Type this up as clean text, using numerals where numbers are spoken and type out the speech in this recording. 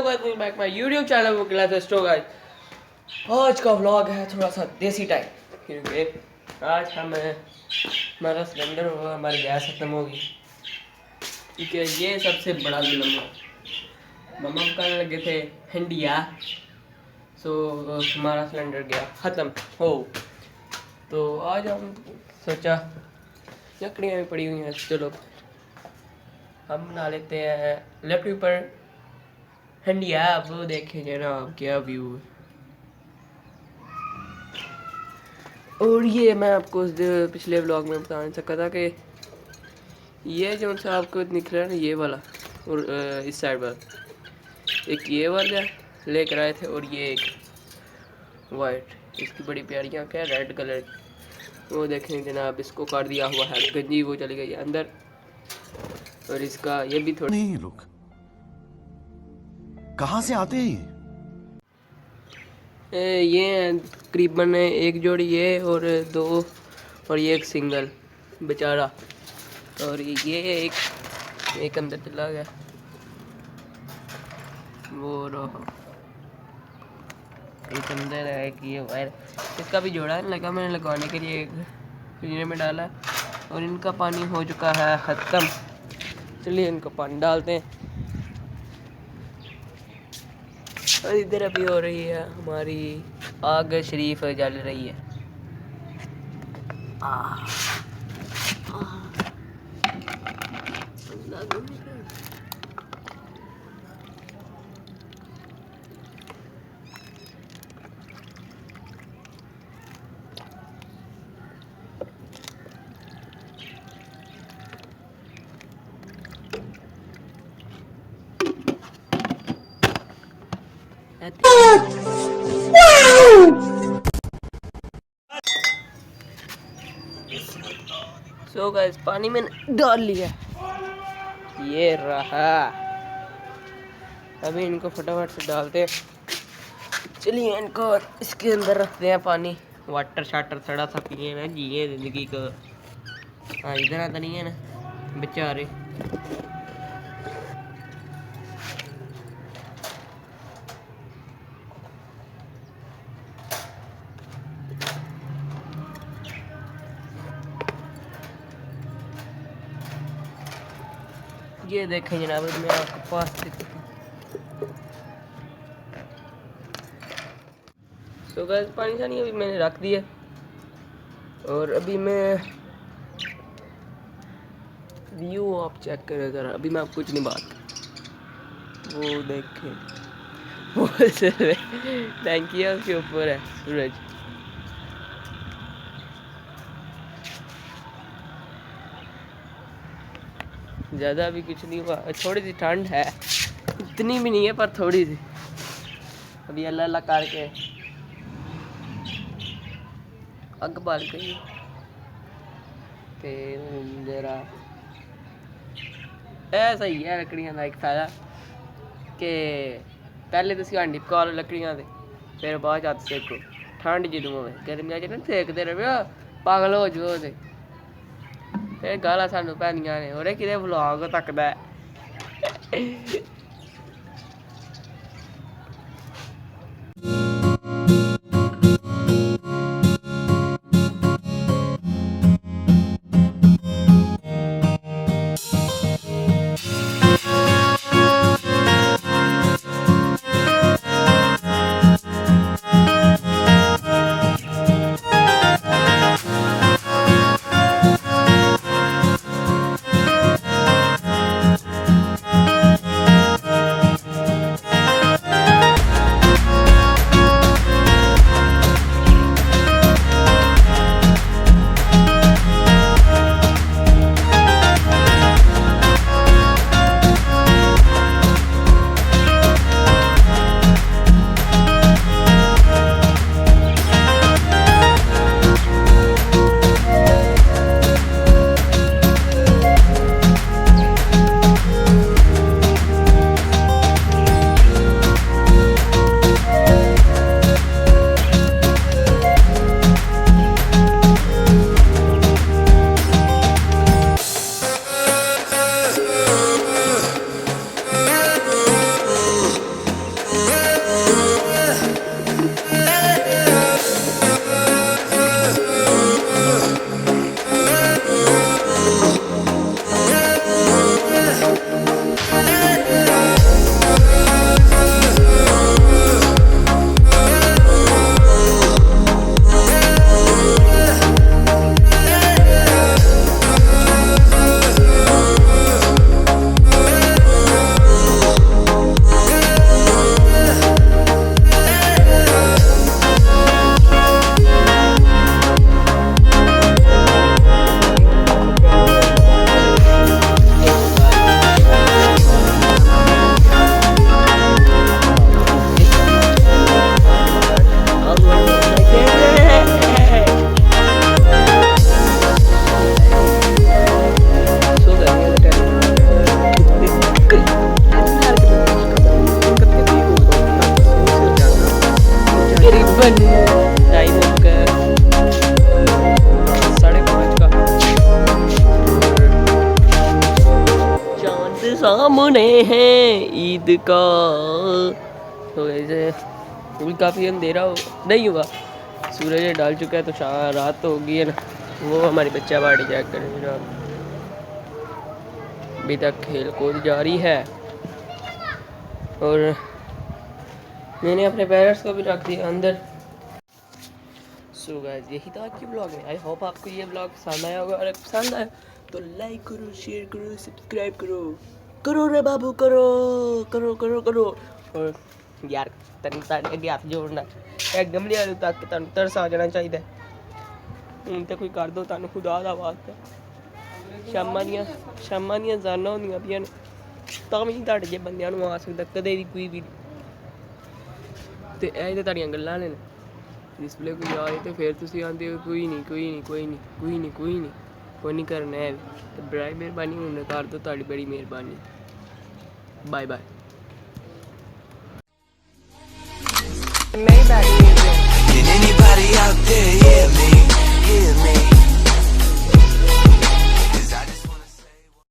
Welcome back my YouTube channel वो class स्टो guys. आज का व्लॉग है थोड़ा सा देसी टाइप, क्योंकि आज हमारा सिलेंडर होगा, हमारी गैस खत्म होगी, क्योंकि ये सबसे बड़ा जुल्म है। मम्मा कहने लगे थे हंडिया, सो हमारा सिलेंडर गया ख़त्म हो। तो आज हम सोचा लकड़ियाँ भी पड़ी हुई हैं, चलो हम बना लेते हैं लकड़ी पर हंडिया। वो देखें जनाब क्या व्यू है। और ये मैं आपको पिछले व्लॉग में बता नहीं सका था कि ये जो सा आपको दिख रहा है ना, ये वाला और इस साइड पर एक ये वाला लेकर आए थे, और ये एक वाइट, इसकी बड़ी प्यारी आँख है रेड कलर की। वो देखें जनाब, इसको काट दिया हुआ है, गंजी वो चली गई अंदर। और इसका ये भी थोड़ा नहीं, लोग कहाँ से आते हैं ये तकरीबन एक जोड़ी ये और दो, और ये एक सिंगल बेचारा, और ये एक अंदर चला गया वो रहा, एक अंदर है, एक ये वायर। इसका भी जोड़ा है लगा, मैंने लगवाने के लिए फ्रीजर में डाला, और इनका पानी हो चुका है ख़त्म। चलिए इनको पानी डालते हैं। और इधर अभी हो रही है हमारी आग शरीफ जल रही है। सो गाइस, पानी में डाल लिया, ये रहा। अभी इनको फटाफट से डालते हैं। चलिए इनको इसके अंदर रखते हैं पानी, वाटर शाटर थोड़ा सा पिए ना, जिए जिंदगी को। हाँ इधर आता नहीं है ना बेचारे। ये देखें जनाब, मैं आपके पास सो गैस पानी सा नहीं अभी मैंने रख दिया, और अभी मैं व्यू आप चेक करें ज़रा। अभी मैं आपको कुछ नहीं बात, वो देखें वो थैंक यू, उसके ऊपर है सूरज। ज़्यादा अभी कुछ नहीं हुआ, थोड़ी सी ठंड है, इतनी भी नहीं है पर थोड़ी सी। अभी अल्लाह अल्लाह करके अग बाल गई, फिर जरा ऐसा ही है लकड़ियां का एक फायदा कि पहले तो हांडी पका लो लकड़ियां से, फिर बाद हत्थ सेको। ठंड जो होवे गर्मियां च ना सेकते रहो पागल हो जाओ, फिर गालां सानू पैंदियां ने, और किते व्लॉग तकदा है। सामने है ईद का। तो ऐसे भी काफ़ी अंधेरा हो नहीं हुआ, सूरज डाल चुका है तो रात तो होगी है ना। वो हमारी बच्चा पार्टी चेक करें, अभी तक खेल कूद जारी है। और मैंने अपने पेरेंट्स को भी रख दिया अंदर। सो गाइस यही था आज की ब्लॉग में। आई होप आपको ये ब्लॉग पसंद आया होगा, और पसंद आया तो लाइक करो, शेयर करो, सब्सक्राइब करो। करो रे बाबू, करो करो करो करो। और यार तन भी हाथ जोड़ना एकदम नहीं आलू तक तन तरस आ जाना चाहिए। ਹੁਣ ਤੇ ਕੋਈ ਕਰ ਦੋ ਤੁਹਾਨੂੰ ਖੁਦਾ ਦਾ ਵਾਸਤਾ। ਸ਼ਾਮਾਂ ਦੀਆਂ ਜਾਨਾਂ ਹੁੰਦੀਆਂ ਪਈਆਂ ਨੇ, ਤਾਂ ਵੀ ਤੁਹਾਡੇ ਜੇ ਬੰਦਿਆਂ ਨੂੰ ਆ ਸਕਦਾ ਕਦੇ ਵੀ ਕੋਈ ਵੀ। ਤੇ ਇਹ ਤੇ ਤੁਹਾਡੀਆਂ ਗੱਲਾਂ ਨੇ ਡਿਸਪਲੇ ਕੋਈ ਆਏ ਤੇ ਫਿਰ ਤੁਸੀਂ ਆਂਦੇ ਹੋ ਕੋਈ ਨਹੀਂ ਕਰਨਾ ਹੈ। ਤੇ ਬੜੀ ਮਿਹਰਬਾਨੀ, ਹੁਣ ਕਰ ਦੋ, ਤੁਹਾਡੀ ਬੜੀ ਮਿਹਰਬਾਨੀ। Bye bye. Can anybody out there hear me? Hear me?